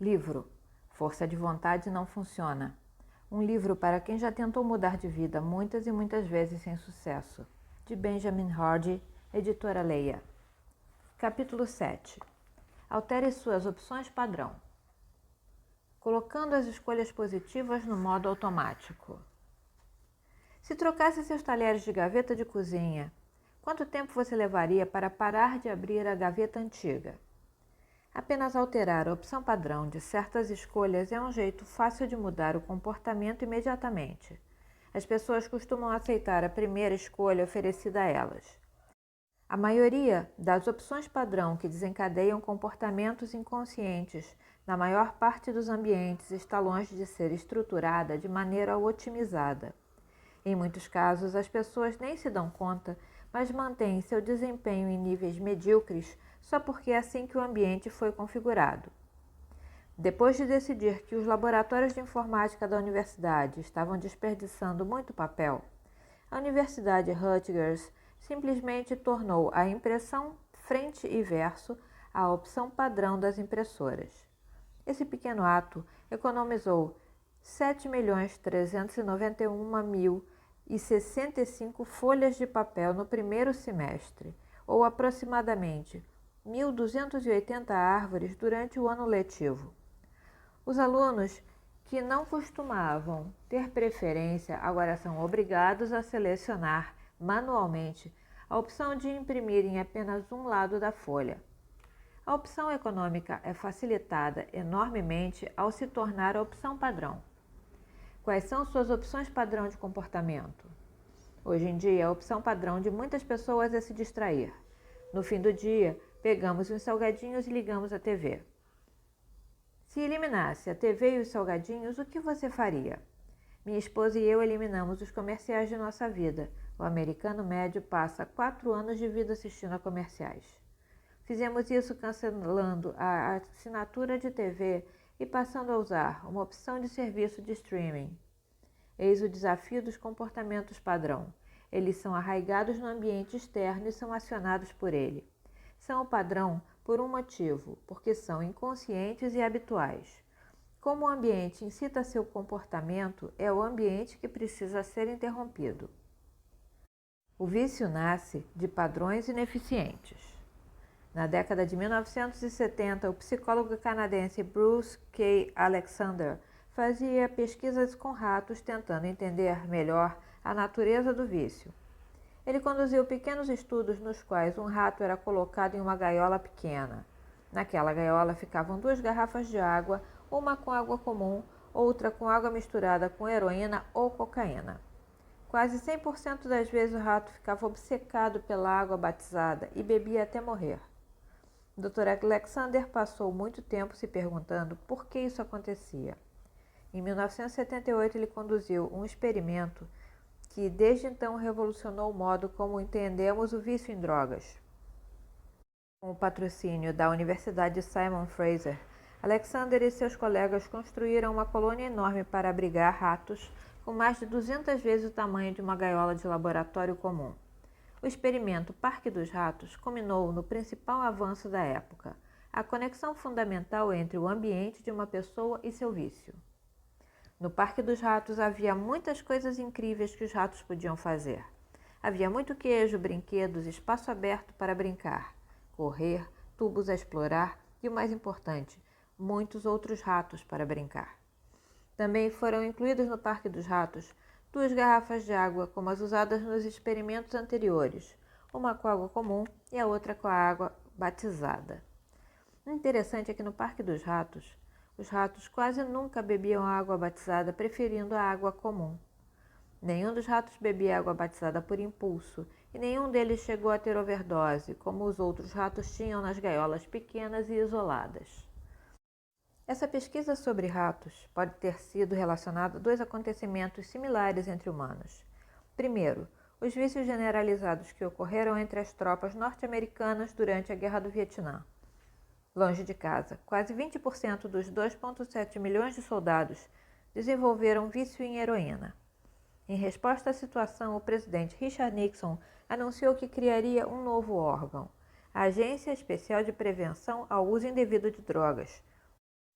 Livro Força de Vontade Não Funciona. Um livro para quem já tentou mudar de vida muitas e muitas vezes sem sucesso. De Benjamin Hardy, editora Leia. Capítulo 7. Altere suas opções padrão. Colocando as escolhas positivas no modo automático. Se trocasse seus talheres de gaveta de cozinha, quanto tempo você levaria para parar de abrir a gaveta antiga? Apenas alterar a opção padrão de certas escolhas é um jeito fácil de mudar o comportamento imediatamente. As pessoas costumam aceitar a primeira escolha oferecida a elas. A maioria das opções padrão que desencadeiam comportamentos inconscientes na maior parte dos ambientes está longe de ser estruturada de maneira otimizada. Em muitos casos, as pessoas nem se dão conta, mas mantêm seu desempenho em níveis medíocres só porque é assim que o ambiente foi configurado. Depois de decidir que os laboratórios de informática da universidade estavam desperdiçando muito papel, a Universidade Rutgers simplesmente tornou a impressão frente e verso a opção padrão das impressoras. Esse pequeno ato economizou 7.391.065 folhas de papel no primeiro semestre, ou aproximadamente 1.280 árvores durante o ano letivo. Os alunos que não costumavam ter preferência agora são obrigados a selecionar manualmente a opção de imprimir em apenas um lado da folha. A opção econômica é facilitada enormemente ao se tornar a opção padrão. Quais são suas opções padrão de comportamento? Hoje em dia, a opção padrão de muitas pessoas é se distrair. No fim do dia, pegamos uns salgadinhos e ligamos a TV. Se eliminasse a TV e os salgadinhos, o que você faria? Minha esposa e eu eliminamos os comerciais de nossa vida. O americano médio passa 4 anos de vida assistindo a comerciais. Fizemos isso cancelando a assinatura de TV e passando a usar uma opção de serviço de streaming. Eis o desafio dos comportamentos padrão. Eles são arraigados no ambiente externo e são acionados por ele. São o padrão por um motivo, porque são inconscientes e habituais. Como o ambiente incita seu comportamento, é o ambiente que precisa ser interrompido. O vício nasce de padrões ineficientes. Na década de 1970, o psicólogo canadense Bruce K. Alexander fazia pesquisas com ratos tentando entender melhor a natureza do vício. Ele conduziu pequenos estudos nos quais um rato era colocado em uma gaiola pequena. Naquela gaiola ficavam 2 garrafas de água, uma com água comum, outra com água misturada com heroína ou cocaína. Quase 100% das vezes o rato ficava obcecado pela água batizada e bebia até morrer. O Dr. Alexander passou muito tempo se perguntando por que isso acontecia. Em 1978, ele conduziu um experimento que desde então revolucionou o modo como entendemos o vício em drogas. Com o patrocínio da Universidade Simon Fraser, Alexander e seus colegas construíram uma colônia enorme para abrigar ratos com mais de 200 vezes o tamanho de uma gaiola de laboratório comum. O experimento Parque dos Ratos culminou no principal avanço da época, a conexão fundamental entre o ambiente de uma pessoa e seu vício. No Parque dos Ratos havia muitas coisas incríveis que os ratos podiam fazer. Havia muito queijo, brinquedos, espaço aberto para brincar, correr, tubos a explorar e, o mais importante, muitos outros ratos para brincar. Também foram incluídos no Parque dos Ratos 2 garrafas de água como as usadas nos experimentos anteriores, uma com água comum e a outra com a água batizada. O interessante é que no Parque dos Ratos, os ratos quase nunca bebiam água batizada, preferindo a água comum. Nenhum dos ratos bebia água batizada por impulso e nenhum deles chegou a ter overdose, como os outros ratos tinham nas gaiolas pequenas e isoladas. Essa pesquisa sobre ratos pode ter sido relacionada a 2 acontecimentos similares entre humanos. Primeiro, os vícios generalizados que ocorreram entre as tropas norte-americanas durante a Guerra do Vietnã. Longe de casa, quase 20% dos 2,7 milhões de soldados desenvolveram vício em heroína. Em resposta à situação, o presidente Richard Nixon anunciou que criaria um novo órgão, a Agência Especial de Prevenção ao Uso Indevido de Drogas,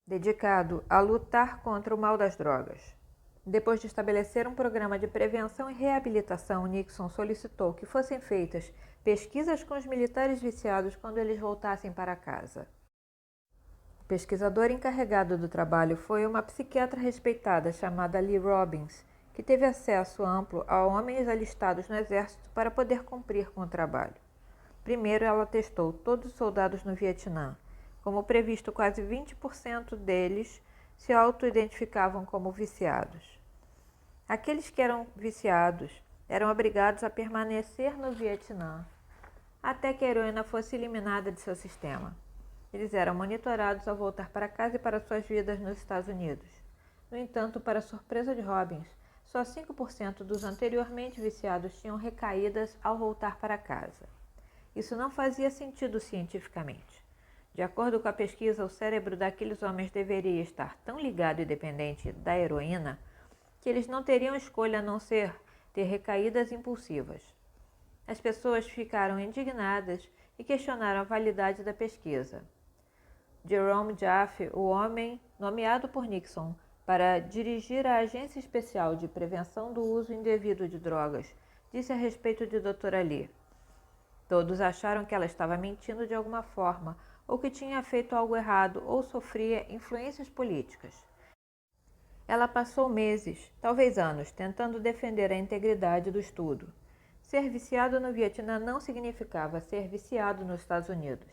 dedicado a lutar contra o mal das drogas. Depois de estabelecer um programa de prevenção e reabilitação, Nixon solicitou que fossem feitas pesquisas com os militares viciados quando eles voltassem para casa. O pesquisador encarregado do trabalho foi uma psiquiatra respeitada chamada Lee Robbins, que teve acesso amplo a homens alistados no exército para poder cumprir com o trabalho. Primeiro, ela testou todos os soldados no Vietnã. Como previsto, quase 20% deles se auto-identificavam como viciados. Aqueles que eram viciados eram obrigados a permanecer no Vietnã até que a heroína fosse eliminada de seu sistema. Eles eram monitorados ao voltar para casa e para suas vidas nos Estados Unidos. No entanto, para surpresa de Robbins, só 5% dos anteriormente viciados tinham recaídas ao voltar para casa. Isso não fazia sentido cientificamente. De acordo com a pesquisa, o cérebro daqueles homens deveria estar tão ligado e dependente da heroína que eles não teriam escolha a não ser ter recaídas impulsivas. As pessoas ficaram indignadas e questionaram a validade da pesquisa. Jerome Jaffe, o homem nomeado por Nixon para dirigir a Agência Especial de Prevenção do Uso Indevido de Drogas, disse a respeito de Dra. Lee: todos acharam que ela estava mentindo de alguma forma, ou que tinha feito algo errado, ou sofria influências políticas. Ela passou meses, talvez anos, tentando defender a integridade do estudo. Ser viciado no Vietnã não significava ser viciado nos Estados Unidos.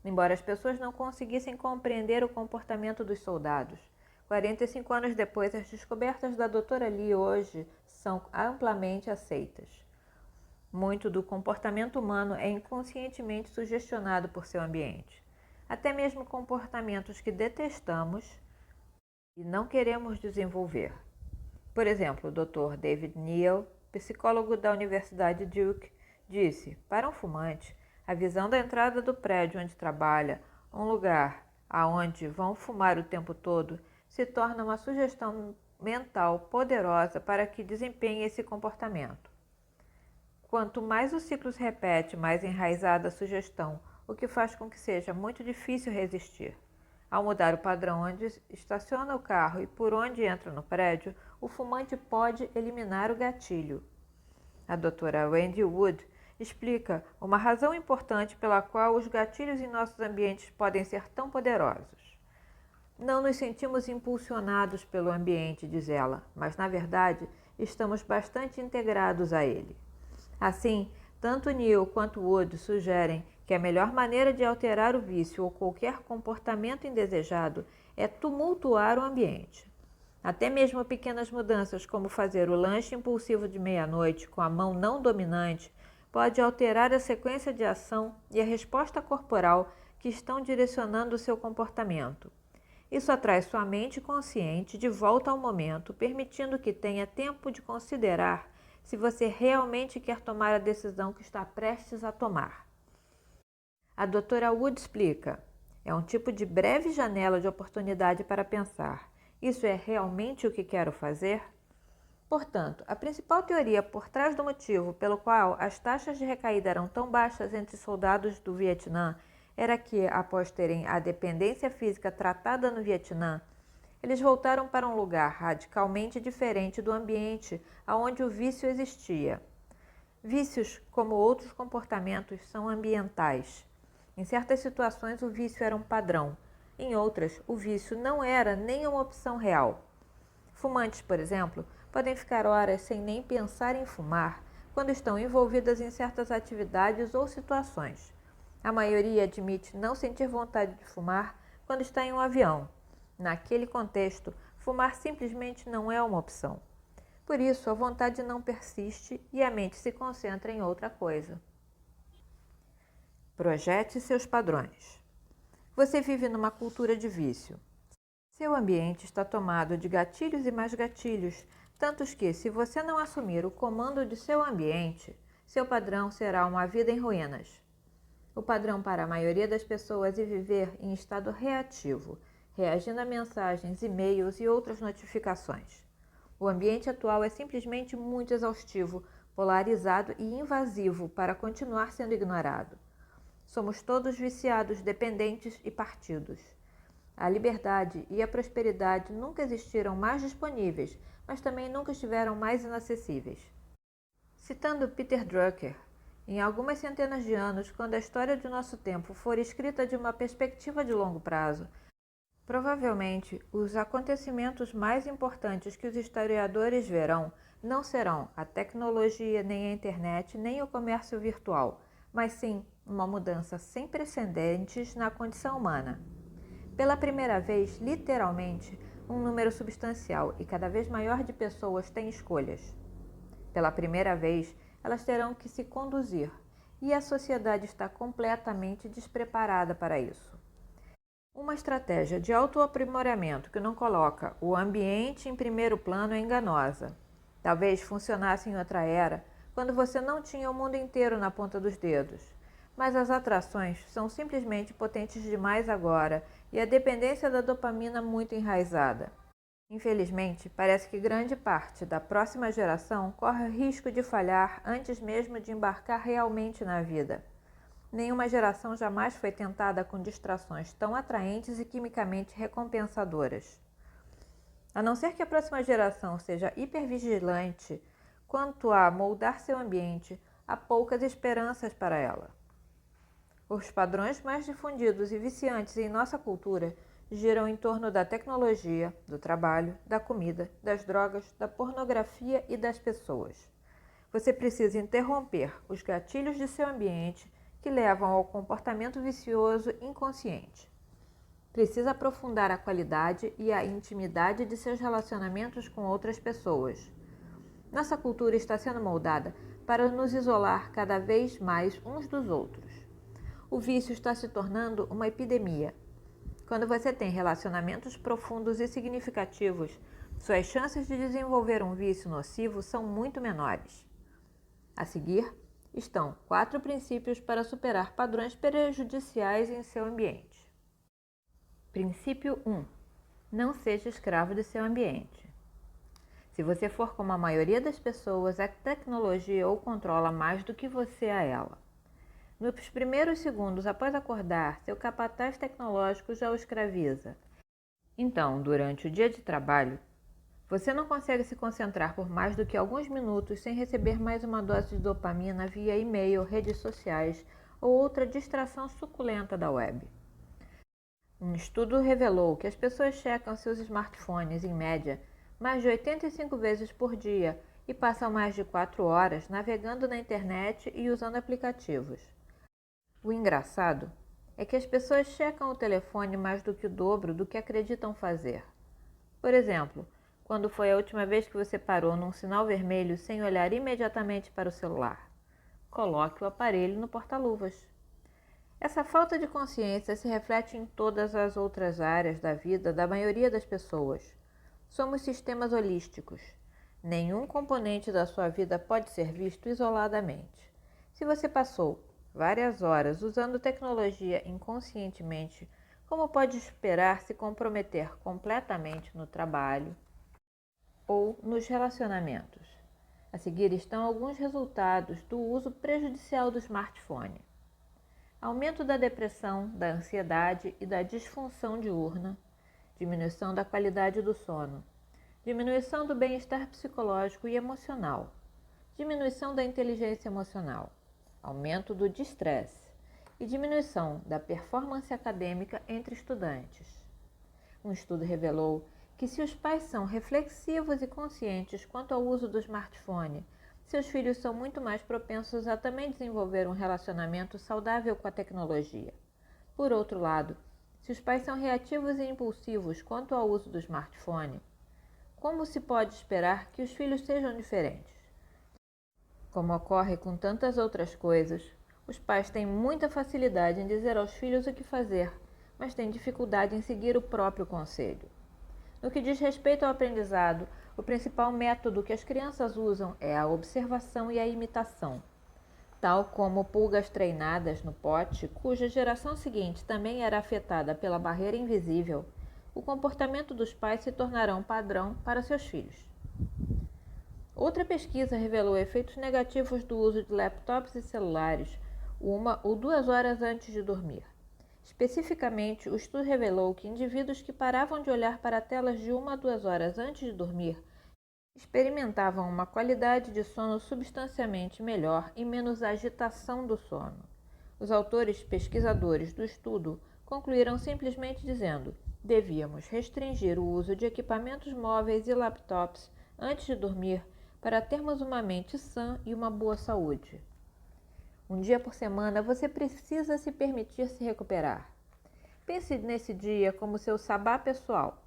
Embora as pessoas não conseguissem compreender o comportamento dos soldados, 45 anos depois, as descobertas da Dra. Lee hoje são amplamente aceitas. Muito do comportamento humano é inconscientemente sugestionado por seu ambiente. Até mesmo comportamentos que detestamos e não queremos desenvolver. Por exemplo, o Dr. David Neal, psicólogo da Universidade Duke, disse: para um fumante, a visão da entrada do prédio onde trabalha, um lugar aonde vão fumar o tempo todo, se torna uma sugestão mental poderosa para que desempenhe esse comportamento. Quanto mais o ciclo se repete, mais enraizada a sugestão, o que faz com que seja muito difícil resistir. Ao mudar o padrão onde estaciona o carro e por onde entra no prédio, o fumante pode eliminar o gatilho. A doutora Wendy Wood explica uma razão importante pela qual os gatilhos em nossos ambientes podem ser tão poderosos. Não nos sentimos impulsionados pelo ambiente, diz ela, mas na verdade estamos bastante integrados a ele. Assim, tanto Neal quanto Wood sugerem que a melhor maneira de alterar o vício ou qualquer comportamento indesejado é tumultuar o ambiente. Até mesmo pequenas mudanças, como fazer o lanche impulsivo de meia-noite com a mão não dominante, pode alterar a sequência de ação e a resposta corporal que estão direcionando o seu comportamento. Isso atrai sua mente consciente de volta ao momento, permitindo que tenha tempo de considerar se você realmente quer tomar a decisão que está prestes a tomar. A doutora Wood explica: é um tipo de breve janela de oportunidade para pensar. Isso é realmente o que quero fazer? Portanto, a principal teoria por trás do motivo pelo qual as taxas de recaída eram tão baixas entre soldados do Vietnã era que, após terem a dependência física tratada no Vietnã, eles voltaram para um lugar radicalmente diferente do ambiente onde o vício existia. Vícios, como outros comportamentos, são ambientais. Em certas situações, o vício era um padrão. Em outras, o vício não era nem uma opção real. Fumantes, por exemplo, podem ficar horas sem nem pensar em fumar quando estão envolvidas em certas atividades ou situações. A maioria admite não sentir vontade de fumar quando está em um avião. Naquele contexto, fumar simplesmente não é uma opção. Por isso, a vontade não persiste e a mente se concentra em outra coisa. Projete seus padrões. Você vive numa cultura de vício. Seu ambiente está tomado de gatilhos e mais gatilhos, tantos que, se você não assumir o comando de seu ambiente, seu padrão será uma vida em ruínas. O padrão para a maioria das pessoas é viver em estado reativo, reagindo a mensagens, e-mails e outras notificações. O ambiente atual é simplesmente muito exaustivo, polarizado e invasivo para continuar sendo ignorado. Somos todos viciados, dependentes e partidos. A liberdade e a prosperidade nunca existiram mais disponíveis, mas também nunca estiveram mais inacessíveis. Citando Peter Drucker, em algumas centenas de anos, quando a história de nosso tempo for escrita de uma perspectiva de longo prazo, provavelmente os acontecimentos mais importantes que os historiadores verão não serão a tecnologia, nem a internet, nem o comércio virtual, mas sim uma mudança sem precedentes na condição humana. Pela primeira vez, literalmente, um número substancial e cada vez maior de pessoas tem escolhas. Pela primeira vez, elas terão que se conduzir, e a sociedade está completamente despreparada para isso. Uma estratégia de autoaprimoramento que não coloca o ambiente em primeiro plano é enganosa. Talvez funcionasse em outra era, quando você não tinha o mundo inteiro na ponta dos dedos. Mas as atrações são simplesmente potentes demais agora e a dependência da dopamina muito enraizada. Infelizmente, parece que grande parte da próxima geração corre o risco de falhar antes mesmo de embarcar realmente na vida. Nenhuma geração jamais foi tentada com distrações tão atraentes e quimicamente recompensadoras. A não ser que a próxima geração seja hipervigilante quanto a moldar seu ambiente, há poucas esperanças para ela. Os padrões mais difundidos e viciantes em nossa cultura giram em torno da tecnologia, do trabalho, da comida, das drogas, da pornografia e das pessoas. Você precisa interromper os gatilhos de seu ambiente que levam ao comportamento vicioso inconsciente. Precisa aprofundar a qualidade e a intimidade de seus relacionamentos com outras pessoas. Nossa cultura está sendo moldada para nos isolar cada vez mais uns dos outros. O vício está se tornando uma epidemia. Quando você tem relacionamentos profundos e significativos, suas chances de desenvolver um vício nocivo são muito menores. A seguir, estão 4 princípios para superar padrões prejudiciais em seu ambiente. Princípio 1. Não seja escravo de seu ambiente. Se você for como a maioria das pessoas, a tecnologia o controla mais do que você a ela. Nos primeiros segundos após acordar, seu capataz tecnológico já o escraviza. Então, durante o dia de trabalho, você não consegue se concentrar por mais do que alguns minutos sem receber mais uma dose de dopamina via e-mail, redes sociais ou outra distração suculenta da web. Um estudo revelou que as pessoas checam seus smartphones, em média, mais de 85 vezes por dia e passam mais de 4 horas navegando na internet e usando aplicativos. O engraçado é que as pessoas checam o telefone mais do que o dobro do que acreditam fazer. Por exemplo, quando foi a última vez que você parou num sinal vermelho sem olhar imediatamente para o celular? Coloque o aparelho no porta-luvas. Essa falta de consciência se reflete em todas as outras áreas da vida da maioria das pessoas. Somos sistemas holísticos. Nenhum componente da sua vida pode ser visto isoladamente. Se você passou várias horas usando tecnologia inconscientemente, como pode esperar se comprometer completamente no trabalho ou nos relacionamentos? A seguir estão alguns resultados do uso prejudicial do smartphone. Aumento da depressão, da ansiedade e da disfunção diurna, diminuição da qualidade do sono, diminuição do bem-estar psicológico e emocional, diminuição da inteligência emocional, aumento do estresse e diminuição da performance acadêmica entre estudantes. Um estudo revelou que se os pais são reflexivos e conscientes quanto ao uso do smartphone, seus filhos são muito mais propensos a também desenvolver um relacionamento saudável com a tecnologia. Por outro lado, se os pais são reativos e impulsivos quanto ao uso do smartphone, como se pode esperar que os filhos sejam diferentes? Como ocorre com tantas outras coisas, os pais têm muita facilidade em dizer aos filhos o que fazer, mas têm dificuldade em seguir o próprio conselho. No que diz respeito ao aprendizado, o principal método que as crianças usam é a observação e a imitação. Tal como pulgas treinadas no pote, cuja geração seguinte também era afetada pela barreira invisível, o comportamento dos pais se tornará um padrão para seus filhos. Outra pesquisa revelou efeitos negativos do uso de laptops e celulares 1 ou 2 horas antes de dormir. Especificamente, o estudo revelou que indivíduos que paravam de olhar para telas de 1 a 2 horas antes de dormir experimentavam uma qualidade de sono substancialmente melhor e menos agitação do sono. Os autores pesquisadores do estudo concluíram simplesmente dizendo: devíamos restringir o uso de equipamentos móveis e laptops antes de dormir para termos uma mente sã e uma boa saúde. Um dia por semana você precisa se permitir se recuperar. Pense nesse dia como seu sabá pessoal,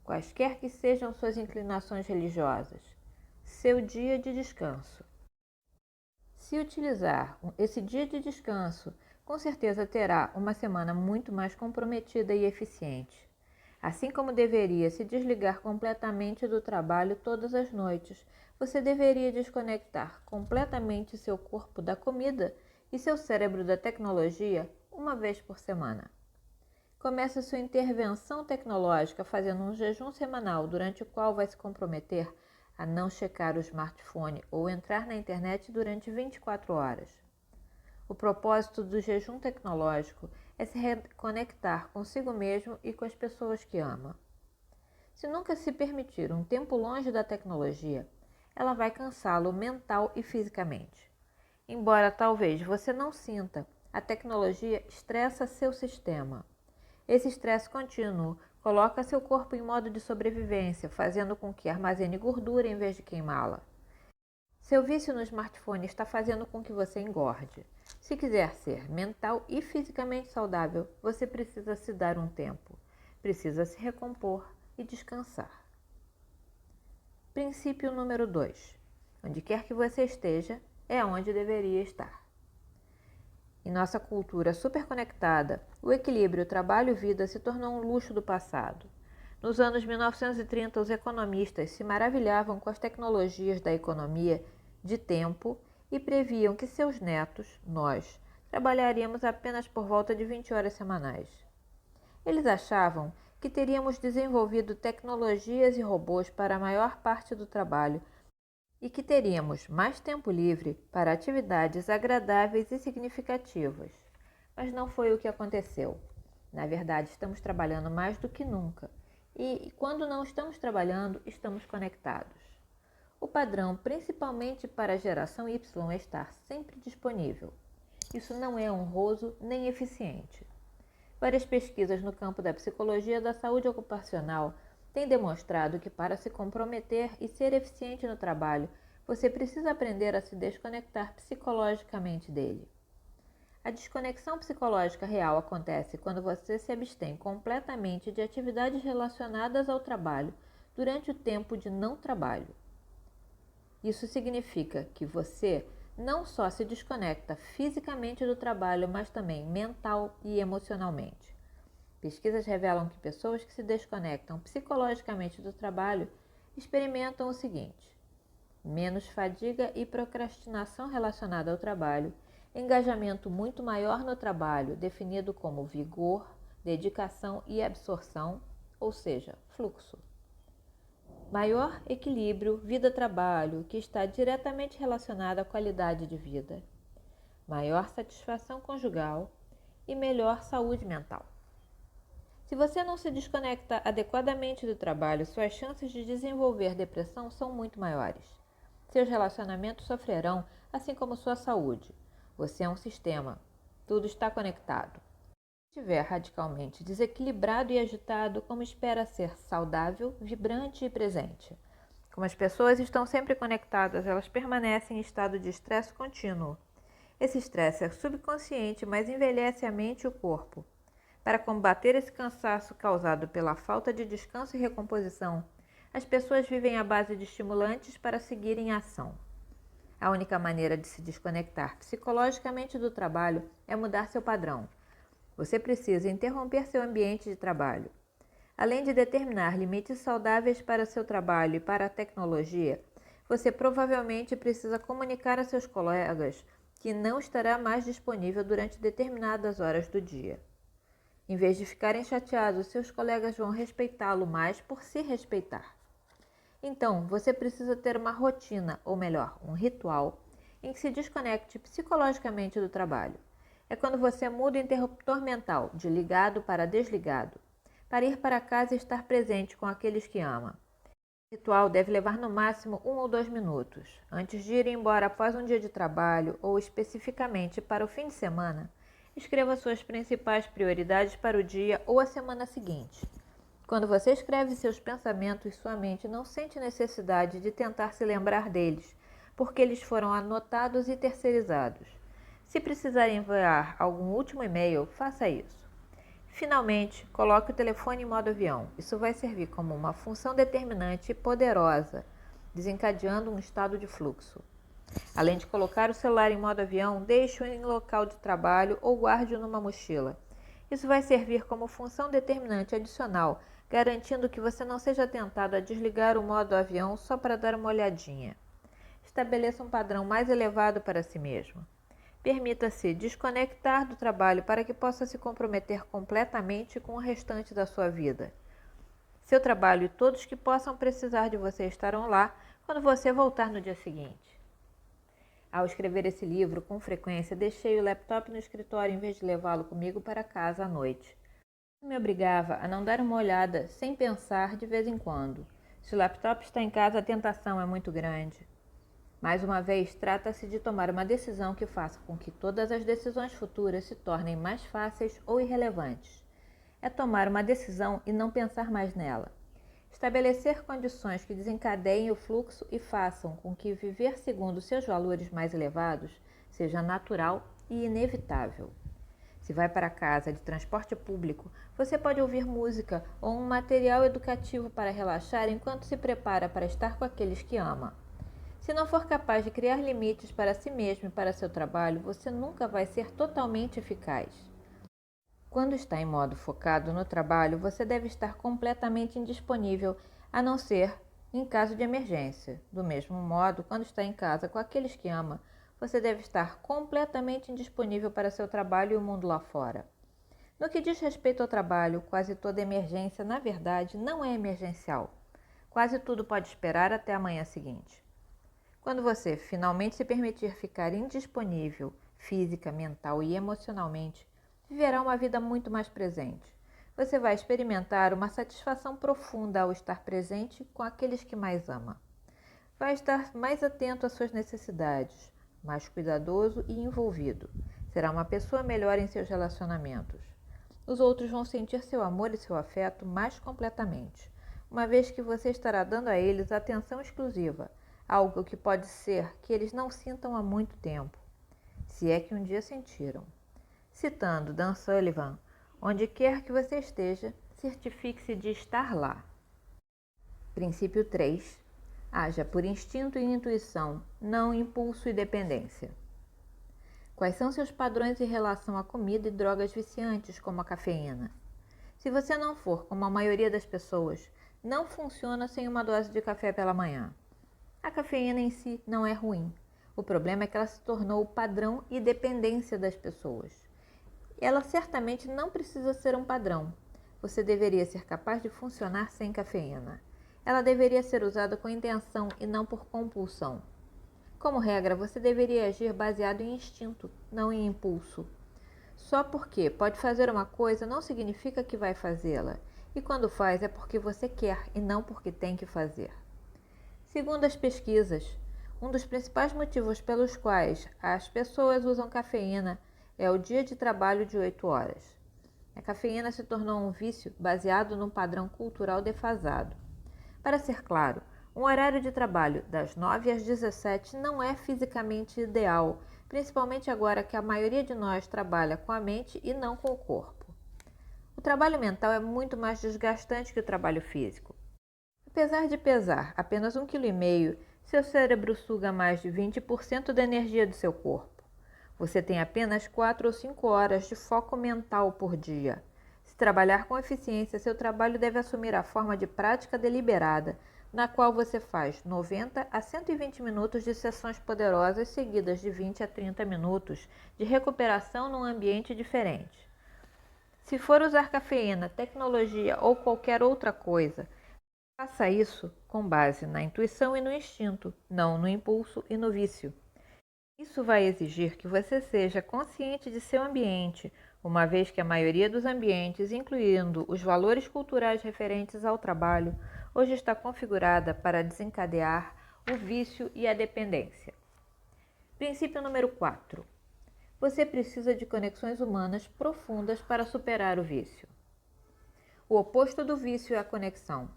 quaisquer que sejam suas inclinações religiosas, seu dia de descanso. Se utilizar esse dia de descanso, com certeza terá uma semana muito mais comprometida e eficiente. Assim como deveria se desligar completamente do trabalho todas as noites, você deveria desconectar completamente seu corpo da comida e seu cérebro da tecnologia uma vez por semana. Comece sua intervenção tecnológica fazendo um jejum semanal durante o qual vai se comprometer a não checar o smartphone ou entrar na internet durante 24 horas. O propósito do jejum tecnológico é se reconectar consigo mesmo e com as pessoas que ama. Se nunca se permitir um tempo longe da tecnologia, ela vai cansá-lo mental e fisicamente. Embora talvez você não sinta, a tecnologia estressa seu sistema. Esse estresse contínuo coloca seu corpo em modo de sobrevivência, fazendo com que armazene gordura em vez de queimá-la. Seu vício no smartphone está fazendo com que você engorde. Se quiser ser mental e fisicamente saudável, você precisa se dar um tempo. Precisa se recompor e descansar. Princípio número 2. Onde quer que você esteja, é onde deveria estar. Em nossa cultura superconectada, o equilíbrio trabalho-vida se tornou um luxo do passado. Nos anos 1930, os economistas se maravilhavam com as tecnologias da economia de tempo e previam que seus netos, nós, trabalharíamos apenas por volta de 20 horas semanais. Eles achavam que teríamos desenvolvido tecnologias e robôs para a maior parte do trabalho e que teríamos mais tempo livre para atividades agradáveis e significativas. Mas não foi o que aconteceu. Na verdade, estamos trabalhando mais do que nunca. E quando não estamos trabalhando, estamos conectados. O padrão, principalmente para a geração Y, é estar sempre disponível. Isso não é honroso nem eficiente. Várias pesquisas no campo da psicologia da saúde ocupacional têm demonstrado que para se comprometer e ser eficiente no trabalho, você precisa aprender a se desconectar psicologicamente dele. A desconexão psicológica real acontece quando você se abstém completamente de atividades relacionadas ao trabalho durante o tempo de não trabalho. Isso significa que você não só se desconecta fisicamente do trabalho, mas também mental e emocionalmente. Pesquisas revelam que pessoas que se desconectam psicologicamente do trabalho experimentam o seguinte: menos fadiga e procrastinação relacionada ao trabalho, engajamento muito maior no trabalho, definido como vigor, dedicação e absorção, ou seja, fluxo. Maior equilíbrio vida-trabalho, que está diretamente relacionado à qualidade de vida. Maior satisfação conjugal e melhor saúde mental. Se você não se desconecta adequadamente do trabalho, suas chances de desenvolver depressão são muito maiores. Seus relacionamentos sofrerão, assim como sua saúde. Você é um sistema. Tudo está conectado. Se estiver radicalmente desequilibrado e agitado, como espera ser saudável, vibrante e presente? Como as pessoas estão sempre conectadas, elas permanecem em estado de estresse contínuo. Esse estresse é subconsciente, mas envelhece a mente e o corpo. Para combater esse cansaço causado pela falta de descanso e recomposição, as pessoas vivem à base de estimulantes para seguir em ação. A única maneira de se desconectar psicologicamente do trabalho é mudar seu padrão. Você precisa interromper seu ambiente de trabalho. Além de determinar limites saudáveis para seu trabalho e para a tecnologia, você provavelmente precisa comunicar a seus colegas que não estará mais disponível durante determinadas horas do dia. Em vez de ficarem chateados, seus colegas vão respeitá-lo mais por se respeitar. Então, você precisa ter uma rotina, ou melhor, um ritual, em que se desconecte psicologicamente do trabalho. É quando você muda o interruptor mental de ligado para desligado, para ir para casa e estar presente com aqueles que ama. O ritual deve levar no máximo 1 ou 2 minutos. Antes de ir embora após um dia de trabalho ou especificamente para o fim de semana, escreva suas principais prioridades para o dia ou a semana seguinte. Quando você escreve seus pensamentos, sua mente não sente necessidade de tentar se lembrar deles, porque eles foram anotados e terceirizados. Se precisar enviar algum último e-mail, faça isso. Finalmente, coloque o telefone em modo avião. Isso vai servir como uma função determinante e poderosa, desencadeando um estado de fluxo. Além de colocar o celular em modo avião, deixe-o em local de trabalho ou guarde-o numa mochila. Isso vai servir como função determinante adicional, garantindo que você não seja tentado a desligar o modo avião só para dar uma olhadinha. Estabeleça um padrão mais elevado para si mesmo. Permita-se desconectar do trabalho para que possa se comprometer completamente com o restante da sua vida. Seu trabalho e todos que possam precisar de você estarão lá quando você voltar no dia seguinte. Ao escrever esse livro, com frequência, deixei o laptop no escritório em vez de levá-lo comigo para casa à noite. Isso me obrigava a não dar uma olhada sem pensar de vez em quando. Se o laptop está em casa, a tentação é muito grande. Mais uma vez, trata-se de tomar uma decisão que faça com que todas as decisões futuras se tornem mais fáceis ou irrelevantes. É tomar uma decisão e não pensar mais nela. Estabelecer condições que desencadeiem o fluxo e façam com que viver segundo seus valores mais elevados seja natural e inevitável. Se vai para casa de transporte público, você pode ouvir música ou um material educativo para relaxar enquanto se prepara para estar com aqueles que ama. Se não for capaz de criar limites para si mesmo e para seu trabalho, você nunca vai ser totalmente eficaz. Quando está em modo focado no trabalho, você deve estar completamente indisponível, a não ser em caso de emergência. Do mesmo modo, quando está em casa com aqueles que ama, você deve estar completamente indisponível para seu trabalho e o mundo lá fora. No que diz respeito ao trabalho, quase toda emergência, na verdade, não é emergencial. Quase tudo pode esperar até a manhã seguinte. Quando você finalmente se permitir ficar indisponível, física, mental e emocionalmente, viverá uma vida muito mais presente. Você vai experimentar uma satisfação profunda ao estar presente com aqueles que mais ama. Vai estar mais atento às suas necessidades, mais cuidadoso e envolvido. Será uma pessoa melhor em seus relacionamentos. Os outros vão sentir seu amor e seu afeto mais completamente, uma vez que você estará dando a eles atenção exclusiva, algo que pode ser que eles não sintam há muito tempo, se é que um dia sentiram. Citando Dan Sullivan, onde quer que você esteja, certifique-se de estar lá. Princípio 3. Haja por instinto e intuição, não impulso e dependência. Quais são seus padrões em relação à comida e drogas viciantes, como a cafeína? Se você não for como a maioria das pessoas, não funciona sem uma dose de café pela manhã. A cafeína em si não é ruim. O problema é que ela se tornou o padrão e dependência das pessoas. Ela certamente não precisa ser um padrão. Você deveria ser capaz de funcionar sem cafeína. Ela deveria ser usada com intenção e não por compulsão. Como regra, você deveria agir baseado em instinto, não em impulso. Só porque pode fazer uma coisa não significa que vai fazê-la. E quando faz é porque você quer e não porque tem que fazer. Segundo as pesquisas, um dos principais motivos pelos quais as pessoas usam cafeína é o dia de trabalho de 8 horas. A cafeína se tornou um vício baseado num padrão cultural defasado. Para ser claro, um horário de trabalho das 9 às 17 não é fisicamente ideal, principalmente agora que a maioria de nós trabalha com a mente e não com o corpo. O trabalho mental é muito mais desgastante que o trabalho físico. Apesar de pesar apenas 1,5 kg, seu cérebro suga mais de 20% da energia do seu corpo. Você tem apenas 4 ou 5 horas de foco mental por dia. Se trabalhar com eficiência, seu trabalho deve assumir a forma de prática deliberada, na qual você faz 90 a 120 minutos de sessões poderosas seguidas de 20 a 30 minutos de recuperação num ambiente diferente. Se for usar cafeína, tecnologia ou qualquer outra coisa, faça isso com base na intuição e no instinto, não no impulso e no vício. Isso vai exigir que você seja consciente de seu ambiente, uma vez que a maioria dos ambientes, incluindo os valores culturais referentes ao trabalho, hoje está configurada para desencadear o vício e a dependência. Princípio número 4. Você precisa de conexões humanas profundas para superar o vício. O oposto do vício é a conexão.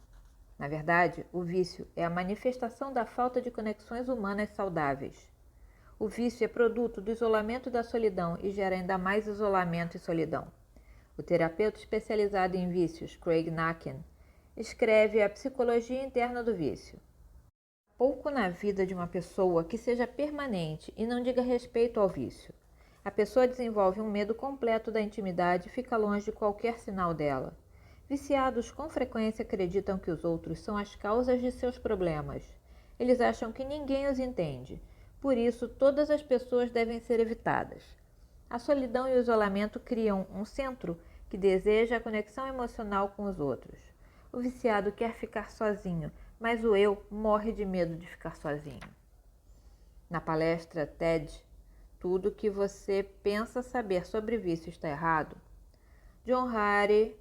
Na verdade, o vício é a manifestação da falta de conexões humanas saudáveis. O vício é produto do isolamento e da solidão e gera ainda mais isolamento e solidão. O terapeuta especializado em vícios, Craig Nacken, escreve A Psicologia Interna do Vício. Pouco na vida de uma pessoa que seja permanente e não diga respeito ao vício. A pessoa desenvolve um medo completo da intimidade e fica longe de qualquer sinal dela. Viciados com frequência acreditam que os outros são as causas de seus problemas. Eles acham que ninguém os entende. Por isso, todas as pessoas devem ser evitadas. A solidão e o isolamento criam um centro que deseja a conexão emocional com os outros. O viciado quer ficar sozinho, mas o eu morre de medo de ficar sozinho. Na palestra TED, Tudo que você pensa saber sobre vício está errado, John Hattie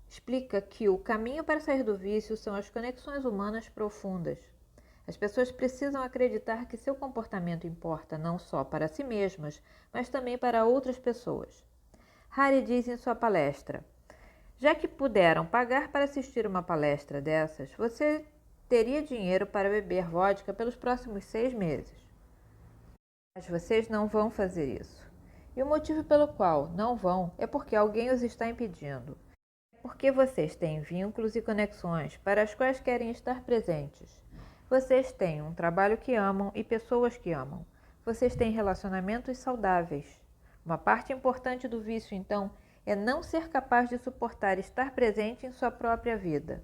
explica que o caminho para sair do vício são as conexões humanas profundas. As pessoas precisam acreditar que seu comportamento importa não só para si mesmas, mas também para outras pessoas. Hattie diz em sua palestra: já que puderam pagar para assistir uma palestra dessas, você teria dinheiro para beber vodka pelos próximos 6 meses. Mas vocês não vão fazer isso. E o motivo pelo qual não vão é porque alguém os está impedindo. É porque vocês têm vínculos e conexões para as quais querem estar presentes. Vocês têm um trabalho que amam e pessoas que amam. Vocês têm relacionamentos saudáveis. Uma parte importante do vício, então, é não ser capaz de suportar estar presente em sua própria vida.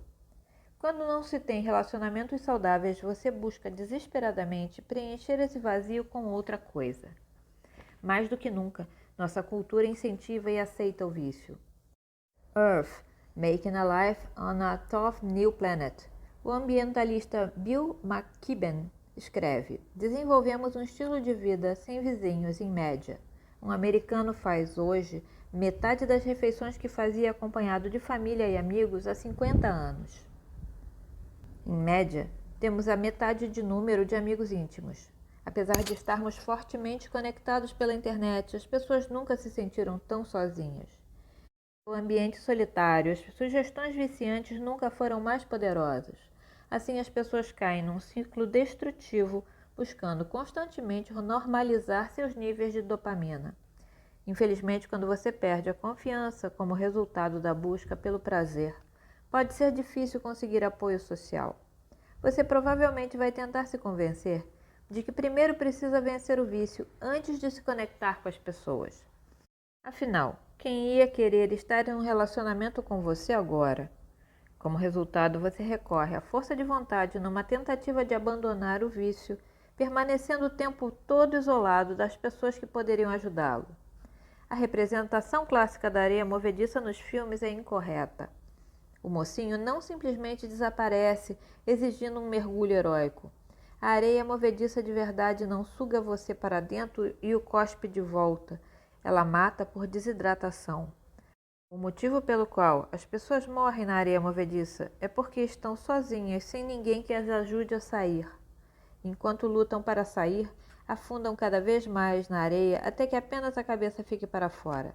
Quando não se tem relacionamentos saudáveis, você busca desesperadamente preencher esse vazio com outra coisa. Mais do que nunca, nossa cultura incentiva e aceita o vício. Earth, Making a Life on a Tough New Planet. O ambientalista Bill McKibben escreve: desenvolvemos um estilo de vida sem vizinhos, em média. Um americano faz hoje metade das refeições que fazia acompanhado de família e amigos há 50 anos. Em média, temos a metade de número de amigos íntimos. Apesar de estarmos fortemente conectados pela internet, as pessoas nunca se sentiram tão sozinhas. No ambiente solitário, as sugestões viciantes nunca foram mais poderosas. Assim, as pessoas caem num ciclo destrutivo, buscando constantemente normalizar seus níveis de dopamina. Infelizmente, quando você perde a confiança como resultado da busca pelo prazer, pode ser difícil conseguir apoio social. Você provavelmente vai tentar se convencer de que primeiro precisa vencer o vício antes de se conectar com as pessoas. Afinal, quem ia querer estar em um relacionamento com você agora? Como resultado, você recorre à força de vontade numa tentativa de abandonar o vício, permanecendo o tempo todo isolado das pessoas que poderiam ajudá-lo. A representação clássica da areia movediça nos filmes é incorreta. O mocinho não simplesmente desaparece, exigindo um mergulho heróico. A areia movediça de verdade não suga você para dentro e o cospe de volta. Ela mata por desidratação. O motivo pelo qual as pessoas morrem na areia movediça é porque estão sozinhas, sem ninguém que as ajude a sair. Enquanto lutam para sair, afundam cada vez mais na areia até que apenas a cabeça fique para fora.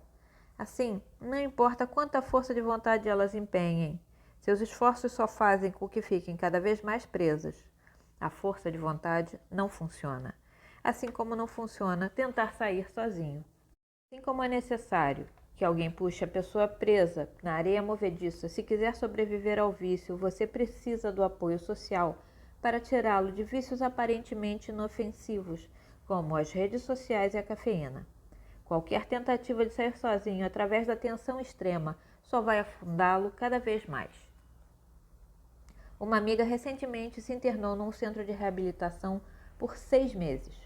Assim, não importa quanta força de vontade elas empenhem, seus esforços só fazem com que fiquem cada vez mais presas. A força de vontade não funciona, assim como não funciona tentar sair sozinho. Assim como é necessário que alguém puxe a pessoa presa na areia movediça, se quiser sobreviver ao vício, você precisa do apoio social para tirá-lo de vícios aparentemente inofensivos, como as redes sociais e a cafeína. Qualquer tentativa de sair sozinho através da tensão extrema só vai afundá-lo cada vez mais. Uma amiga recentemente se internou num centro de reabilitação por 6 meses.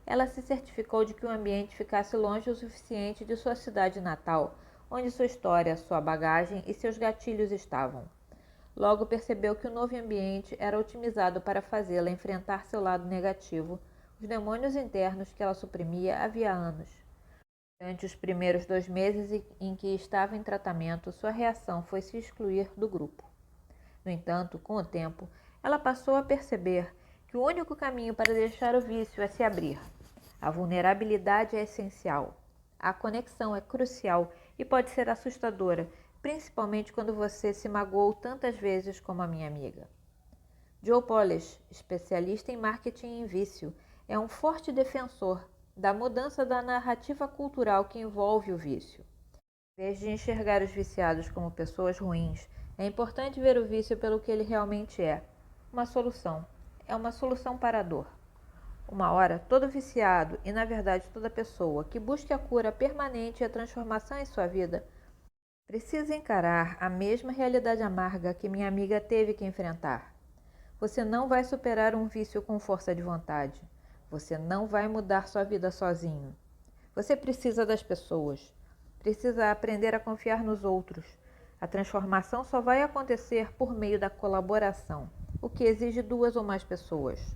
Ela se certificou de que o ambiente ficasse longe o suficiente de sua cidade natal, onde sua história, sua bagagem e seus gatilhos estavam. Logo percebeu que o novo ambiente era otimizado para fazê-la enfrentar seu lado negativo, os demônios internos que ela suprimia havia anos. Durante os primeiros 2 meses em que estava em tratamento, sua reação foi se excluir do grupo. No entanto, com o tempo, ela passou a perceber que o único caminho para deixar o vício é se abrir. A vulnerabilidade é essencial. A conexão é crucial e pode ser assustadora, principalmente quando você se magoou tantas vezes como a minha amiga. Joe Polish, especialista em marketing em vício, é um forte defensor da mudança da narrativa cultural que envolve o vício. Em vez de enxergar os viciados como pessoas ruins, é importante ver o vício pelo que ele realmente é. Uma solução. É uma solução para a dor. Uma hora, todo viciado, e na verdade toda pessoa que busque a cura permanente e a transformação em sua vida, precisa encarar a mesma realidade amarga que minha amiga teve que enfrentar. Você não vai superar um vício com força de vontade. Você não vai mudar sua vida sozinho. Você precisa das pessoas. Precisa aprender a confiar nos outros. A transformação só vai acontecer por meio da colaboração, o que exige 2 ou mais pessoas.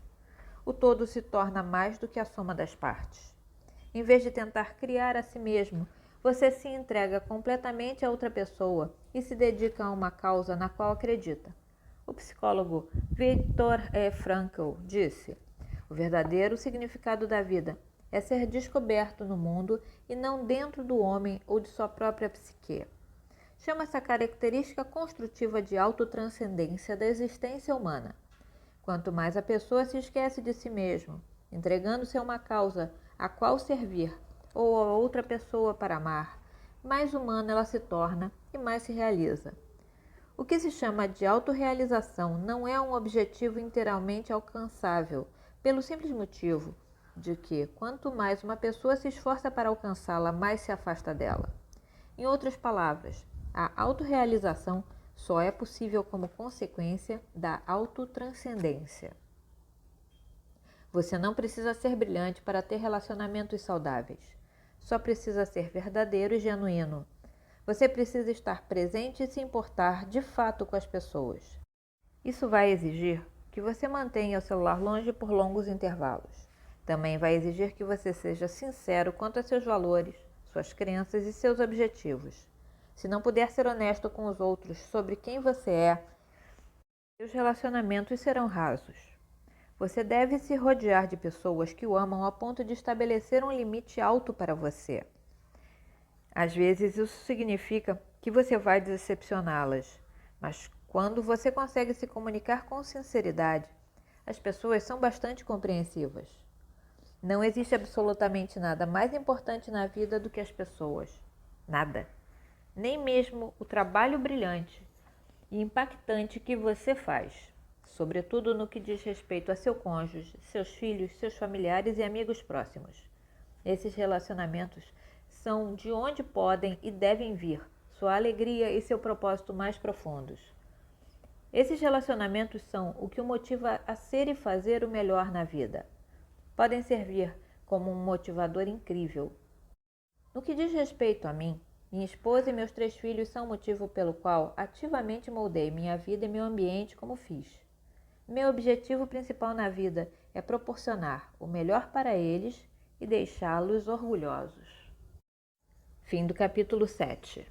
O todo se torna mais do que a soma das partes. Em vez de tentar criar a si mesmo, você se entrega completamente a outra pessoa e se dedica a uma causa na qual acredita. O psicólogo Viktor Frankl disse: "O verdadeiro significado da vida é ser descoberto no mundo e não dentro do homem ou de sua própria psique." Chama essa característica construtiva de autotranscendência da existência humana. Quanto mais a pessoa se esquece de si mesma, entregando-se a uma causa a qual servir ou a outra pessoa para amar, mais humana ela se torna e mais se realiza. O que se chama de autorrealização não é um objetivo inteiramente alcançável, pelo simples motivo de que, quanto mais uma pessoa se esforça para alcançá-la, mais se afasta dela. Em outras palavras, a autorrealização só é possível como consequência da autotranscendência. Você não precisa ser brilhante para ter relacionamentos saudáveis. Só precisa ser verdadeiro e genuíno. Você precisa estar presente e se importar de fato com as pessoas. Isso vai exigir que você mantenha o celular longe por longos intervalos. Também vai exigir que você seja sincero quanto a seus valores, suas crenças e seus objetivos. Se não puder ser honesto com os outros sobre quem você é, seus relacionamentos serão rasos. Você deve se rodear de pessoas que o amam a ponto de estabelecer um limite alto para você. Às vezes isso significa que você vai decepcioná-las, mas quando você consegue se comunicar com sinceridade, as pessoas são bastante compreensivas. Não existe absolutamente nada mais importante na vida do que as pessoas. Nada. Nem mesmo o trabalho brilhante e impactante que você faz, sobretudo no que diz respeito a seu cônjuge, seus filhos, seus familiares e amigos próximos. Esses relacionamentos são de onde podem e devem vir sua alegria e seu propósito mais profundos. Esses relacionamentos são o que o motiva a ser e fazer o melhor na vida. Podem servir como um motivador incrível. No que diz respeito a mim, minha esposa e meus 3 filhos são o motivo pelo qual ativamente moldei minha vida e meu ambiente como fiz. Meu objetivo principal na vida é proporcionar o melhor para eles e deixá-los orgulhosos. Fim do capítulo 7.